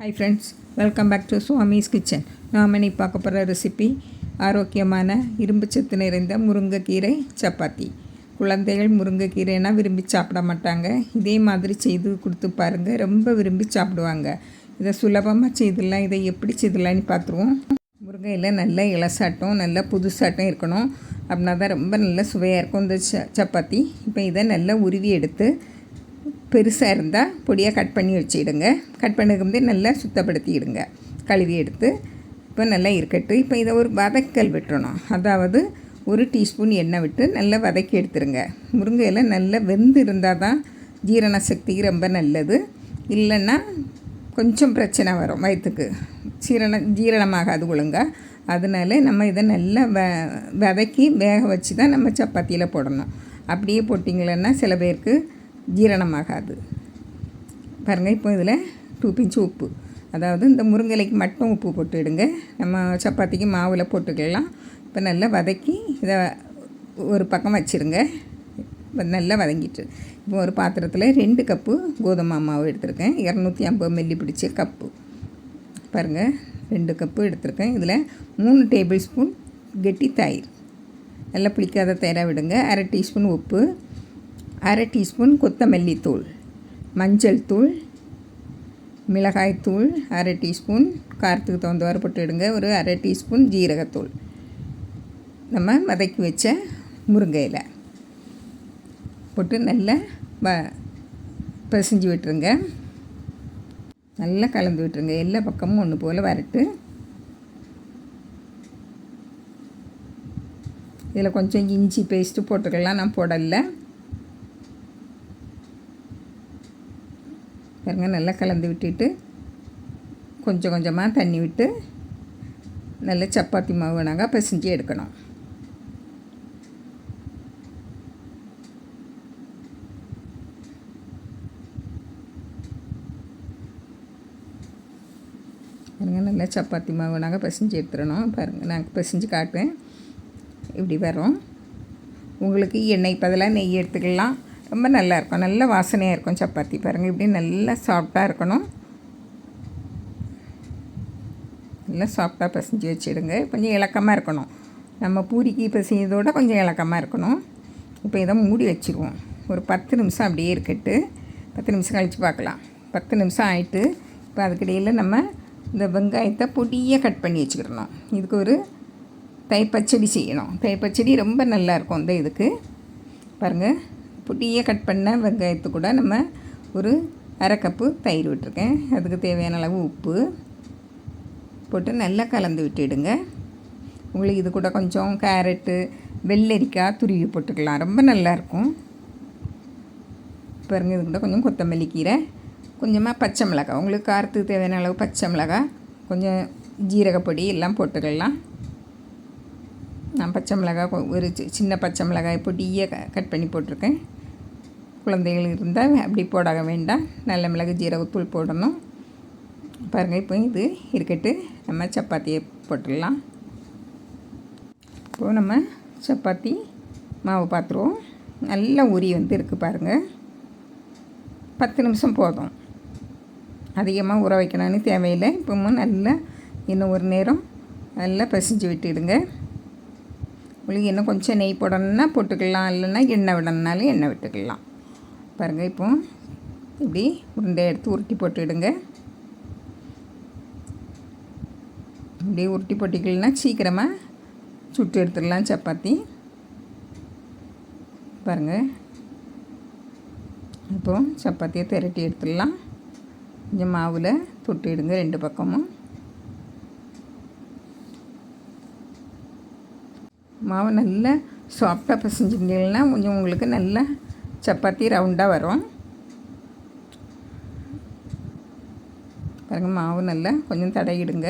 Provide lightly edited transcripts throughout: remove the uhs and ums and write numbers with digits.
Hi friends, welcome back to Swami's kitchen. நாம் இன்னைக்கு பார்க்க போகிற ரெசிபி ஆரோக்கியமான இரும்புச்சத்து நிறைந்த முருங்கைக்கீரை சப்பாத்தி. குழந்தைகள் முருங்கைக்கீரைனா விரும்பி சாப்பிட மாட்டாங்க. இதே மாதிரி செய்து கொடுத்து பாருங்கள், ரொம்ப விரும்பி சாப்பிடுவாங்க. இதை சுலபமாக செய்திடலாம். இதை எப்படி செய்திடலான்னு பார்த்துருவோம். முருங்கையில் நல்ல இலசாட்டம் நல்ல புதுசாட்டம் இருக்கணும். அப்படின்னா தான் ரொம்ப நல்ல சுவையாக இருக்கும் இந்த சப்பாத்தி. இப்போ இதை நல்லா உருவி எடுத்து பெருசாக இருந்தால் பொடியாக கட் பண்ணி வச்சுக்கிடுங்க. கட் பண்ணதுக்கு நல்லா சுத்தப்படுத்திக்கிடுங்க, கழுவி எடுத்து. இப்போ நல்லா இருக்கட்டும். இப்போ இதை ஒரு வதக்கல் விட்டுறணும். அதாவது 1 டீஸ்பூன் எண்ணெய் விட்டு நல்லா வதக்கி எடுத்துருங்க. முருங்கையில் நல்லா வெந்து இருந்தால் தான் ஜீரண சக்திக்கு ரொம்ப நல்லது. இல்லைன்னா கொஞ்சம் பிரச்சனை வரும் வயிற்றுக்கு, ஜீரணமாகாது ஒழுங்காக. அதனால நம்ம இதை நல்லா வதக்கி வேக வச்சு தான் நம்ம சப்பாத்தியில் போடணும். அப்படியே போட்டிங்களன்னா சில பேருக்கு ஜீரணமாகாது. பாருங்கள், இப்போ இதில் 2 பிஞ்ச் உப்பு, அதாவது இந்த முருங்கைலைக்கு மட்டும் உப்பு போட்டுவிடுங்க. நம்ம சப்பாத்திக்கு மாவில் போட்டுக்கலாம். இப்போ நல்லா வதக்கி இதை ஒரு பக்கம் வச்சுருங்க. நல்லா வதங்கிட்டு இப்போ ஒரு பாத்திரத்தில் 2 கப்பு கோதுமை மாவு எடுத்திருக்கேன். 250 மில்லி பிடிச்ச கப்பு. பாருங்கள், 2 கப்பு எடுத்திருக்கேன். இதில் 3 டேபிள் ஸ்பூன் கெட்டி தயிர், நல்லா புளிக்காத தயிராக விடுங்க. 1/2 டீஸ்பூன் உப்பு, 1/2 டீஸ்பூன் கொத்தமல்லி தூள், மஞ்சள் தூள், மிளகாய் தூள் 1/2 டீஸ்பூன், காரத்துக்கு தகுந்தவாறு போட்டுவிடுங்க. ஒரு 1/2 டீஸ்பூன் ஜீரகத்தூள், நம்ம வதக்கி வச்ச முருங்கையில் போட்டு நல்லா பிசைஞ்சு விட்டுருங்க. நல்லா கலந்து விட்டுருங்க. எல்லா பக்கமும் ஒன்று போல் வரட்டு. இதில் கொஞ்சம் இஞ்சி பேஸ்ட்டு போட்டுக்கலாம், நான் போடலை. பாருங்கள், நல்லா கலந்து விட்டுட்டு கொஞ்சம் கொஞ்சமாக தண்ணி விட்டு நல்ல சப்பாத்தி மாவு நாங்கள் பிசைஞ்சு எடுக்கணும். பாருங்கள், நல்லா சப்பாத்தி மாவு நாங்கள் பிசைஞ்சு எடுத்துடணும். பாருங்கள், நாங்கள் பிசைஞ்சு காட்டுவேன். இப்படி வரும். உங்களுக்கு எண்ணெய் பதிலாக நெய் எடுத்துக்கலாம். ரொம்ப நல்லாயிருக்கும், நல்ல வாசனையாக இருக்கும் சப்பாத்தி. பாருங்கள், இப்படி நல்லா சாஃப்டாக இருக்கணும். நல்லா சாஃப்டாக பிசைஞ்சு வச்சுடுங்க. கொஞ்சம் இலக்கமாக இருக்கணும். நம்ம பூரிக்கு பிசையதோடு கொஞ்சம் இலக்கமாக இருக்கணும். இப்போ இதை மூடி வச்சுருவோம். ஒரு 10 நிமிஷம் அப்படியே இருக்கட்டு. 10 நிமிஷம் கழித்து பார்க்கலாம். 10 நிமிஷம் ஆகிட்டு இப்போ அதுக்கிடையில் நம்ம இந்த வெங்காயத்தை பொடியாக கட் பண்ணி வச்சுக்கிடணும். இதுக்கு ஒரு தயிர் பச்சடி செய்யணும். தயிர் பச்சடி ரொம்ப நல்லாயிருக்கும் இந்த இதுக்கு. பாருங்கள், பொடியாக கட் பண்ண வெங்காயத்து கூட நம்ம ஒரு 1/2 கப்பு தயிர் விட்டுருக்கேன். அதுக்கு தேவையான அளவு உப்பு போட்டு நல்லா கலந்து விட்டுடுங்க. உங்களுக்கு இது கூட கொஞ்சம் கேரட்டு, வெள்ளரிக்காய் துருவி போட்டுக்கலாம், ரொம்ப நல்லாயிருக்கும். பாருங்கள், இது கூட கொஞ்சம் கொத்தமல்லி கீரை, கொஞ்சமாக பச்சை மிளகாய், உங்களுக்கு காரத்துக்கு தேவையான அளவு பச்சை மிளகாய், கொஞ்சம் ஜீரகப்பொடி எல்லாம் போட்டுக்கலாம். நான் பச்சை மிளகாய் ஒரு சின்ன பச்சை மிளகாய் பொடியாக கட் பண்ணி போட்டிருக்கேன். குழந்தைகள் இருந்தால் அப்படி போட வேண்டாம், நல்ல மிளகு ஜீரகத்தூள் போடணும். பாருங்கள், இப்போ இது இருக்கட்டு. நம்ம சப்பாத்தியை போட்டுடலாம். இப்போது நம்ம சப்பாத்தி மாவு பார்த்துருவோம். நல்லா உரி இருக்குது. பாருங்கள், 10 நிமிஷம் போதும், அதிகமாக ஊற வைக்கணும்னு தேவையில்லை. இப்போவும் நல்லா இன்னும் ஒரு நேரம் நல்லா பிசைஞ்சு விட்டுடுங்க. உங்களுக்கு இன்னும் கொஞ்சம் நெய் போடணுன்னா போட்டுக்கலாம், இல்லைன்னா எண்ணெய் விடணுன்னாலும் எண்ணெய் விட்டுக்கலாம். பாருங்கள், இப்போ இப்படி உருண்டை எடுத்து உருட்டி போட்டுவிடுங்க. இப்படி உருட்டி போட்டிக்கலன்னா சீக்கிரமாக சுட்டு எடுத்துடலாம் சப்பாத்தி. பாருங்கள், இப்போது சப்பாத்தியை திரட்டி எடுத்துடலாம். கொஞ்சம் மாவில் தொட்டிடுங்க 2 பக்கமும். மாவு நல்லா சாஃப்டாக பிசைஞ்சிங்கன்னா கொஞ்சம் உங்களுக்கு நல்லா சப்பாத்தி ரவுண்டாக வரும். பாருங்கள், மாவு நல்லா கொஞ்சம் தடவிடுங்க.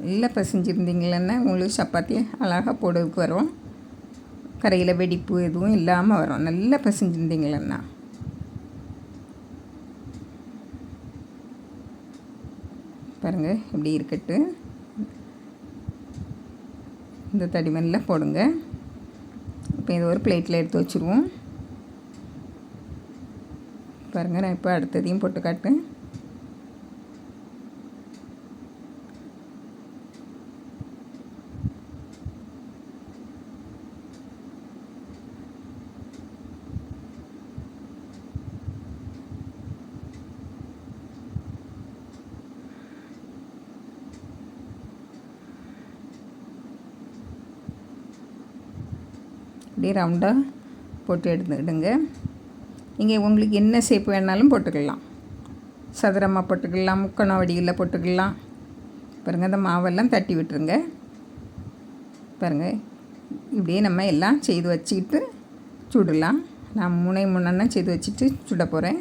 நல்லா பிசைஞ்சிருந்தீங்களன்னா உங்களுக்கு சப்பாத்தி அழகாக போடுறதுக்கு வரும். கரையில் வெடிப்பு எதுவும் இல்லாமல் வரும், நல்லா பிசைஞ்சிருந்தீங்களன்னா. பாருங்கள், இப்படி இருக்கட்டு. இந்த தடிமனில் போடுங்க. இப்போ இது ஒரு பிளேட்டில் எடுத்து வச்சுருவோம். பாருங்கள், நான் இப்போ அடுத்ததையும் போட்டு காட்டுறேன். இப்படி ரவுண்டாக போட்டு எடுத்துக்கிடுங்க. நீங்கள் உங்களுக்கு என்ன ஷேப் வேணாலும் போட்டுக்கலாம். சதுரமாக போட்டுக்கலாம், முக்கோண வடிவில் போட்டுக்கலாம். பாருங்கள், அந்த மாவெல்லாம் தட்டி விட்டுருங்க. பாருங்கள், இப்படியே நம்ம எல்லாம் செய்து வச்சுக்கிட்டு சுடலாம். நான் முன்னெண்ணா செய்து வச்சுட்டு சுட போகிறேன்.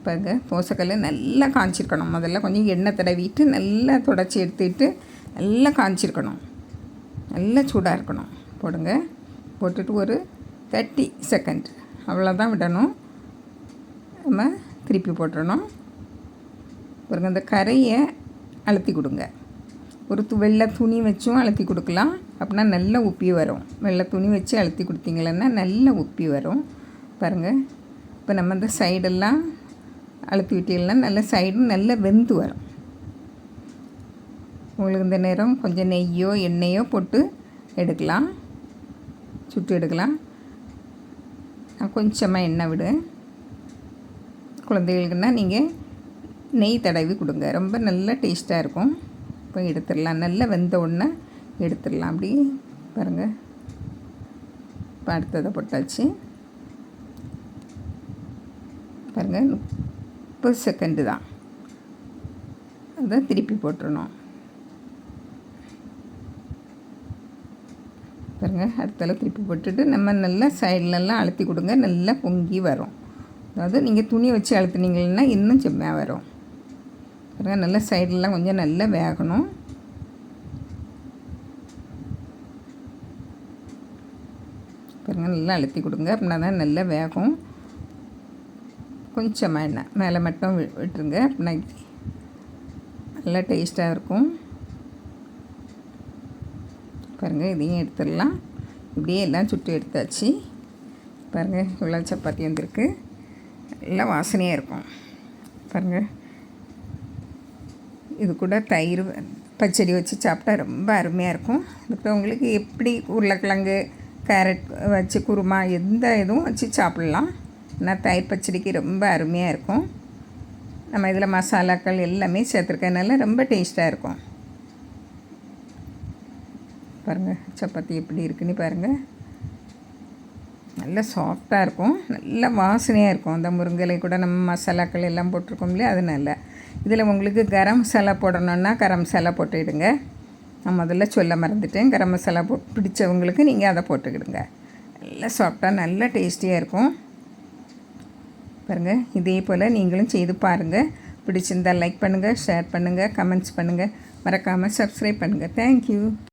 பாருங்கள், தோசைக்கல் நல்லா காய்ச்சிருக்கணும். முதல்ல கொஞ்சம் எண்ணெய் தடவிட்டு நல்லா தொடச்சி எடுத்துக்கிட்டு நல்லா காய்ச்சிருக்கணும். நல்லா சூடாக இருக்கணும். போடுங்க. போட்டுட்டு ஒரு 30 செகண்ட் அவ்வளோதான் விடணும். நம்ம திருப்பி போட்டுடணும். பாருங்கள், இந்த கரையை அழுத்தி கொடுங்க. ஒரு வெள்ளை துணி வச்சும் அழுத்தி கொடுக்கலாம். அப்படின்னா நல்லா உப்பி வரும். வெள்ளை துணி வச்சு அழுத்தி கொடுத்தீங்களன்னா நல்லா உப்பி வரும். பாருங்கள், இப்போ நம்ம இந்த சைடெல்லாம் அழுத்தி விட்டீங்கன்னா நல்ல சைடும் நல்லா வெந்து வரும். உங்களுக்கு இந்த நேரம் கொஞ்சம் நெய்யோ எண்ணெயோ போட்டு எடுக்கலாம், சுட்டு எடுக்கலாம். நான் கொஞ்சமாக எண்ணெய் விடுவேன். குழந்தைகளுக்குன்னா நீங்கள் நெய் தடவி கொடுங்க, ரொம்ப நல்லா டேஸ்ட்டாக இருக்கும். இப்போ எடுத்துடலாம். நல்லா வெந்த உடனே எடுத்துடலாம். அப்படி பாருங்கள், இப்போ அடுத்ததை போட்டாச்சு. பாருங்கள், 30 செகண்டு தான். அதை திருப்பி போட்டுடணும். பாருங்கள், அடுத்தெல்லாம் திருப்பி போட்டுட்டு நம்ம நல்லா சைட்லலாம் அழுத்தி கொடுங்க. நல்லா பொங்கி வரும். அதாவது நீங்கள் துணி வச்சு அழுத்துனீங்கன்னா இன்னும் செம்மையாக வரும். பாருங்கள், நல்லா சைடெலாம் கொஞ்சம் நல்லா வேகணும். பாருங்கள், நல்லா அழுத்தி கொடுங்க. அப்படின்னா தான் நல்லா வேகும். கொஞ்சமாக எண்ணெய் மேலே மட்டும் விட்டுருங்க. அப்படின்னா நல்லா டேஸ்ட்டாக இருக்கும். பாருங்கள், இதையும் எடுத்துடலாம். இப்படியே எல்லாம் சுட்டு எடுத்தாச்சு. பாருங்கள், இவ்வளோ சப்பாத்தி வந்திருக்கு. நல்லா வாசனையாக இருக்கும். பாருங்கள், இது கூட தயிர் பச்சடி வச்சு சாப்பிட்டா ரொம்ப அருமையாக இருக்கும். இப்போ உங்களுக்கு எப்படி உருளைக்கிழங்கு கேரட் வச்சு குருமா எந்த இதுவும் வச்சு சாப்பிட்லாம். ஆனால் தயிர் பச்சடிக்கு ரொம்ப அருமையாக இருக்கும். நம்ம இதில் மசாலாக்கள் எல்லாமே சேர்த்துருக்கனால ரொம்ப டேஸ்ட்டாக இருக்கும். பாருங்கள், சப்பாத்தி எப்படி இருக்குன்னு பாருங்கள். நல்லா சாஃப்டாக இருக்கும், நல்லா வாசனையாக இருக்கும். அந்த முருங்கலை கூட நம்ம மசாலாக்கள் எல்லாம் போட்டிருக்கோம் இல்லையா, அதனால. இதில் உங்களுக்கு கரம் மசாலா போடணுன்னா கரம் மசாலா போட்டுக்கிடுங்க. நான் முதல்ல சொல்ல மறந்துட்டேன். கரம் மசாலா பிடிச்சவங்களுக்கு நீங்கள் அதை போட்டுக்கிடுங்க. நல்லா சாஃப்டாக நல்லா டேஸ்டியாக இருக்கும். பாருங்கள், இதே போல் நீங்களும் செய்து பாருங்கள். பிடிச்சிருந்தால் லைக் பண்ணுங்கள், ஷேர் பண்ணுங்கள், கமெண்ட்ஸ் பண்ணுங்கள். மறக்காமல் சப்ஸ்கிரைப் பண்ணுங்கள். தேங்க்யூ.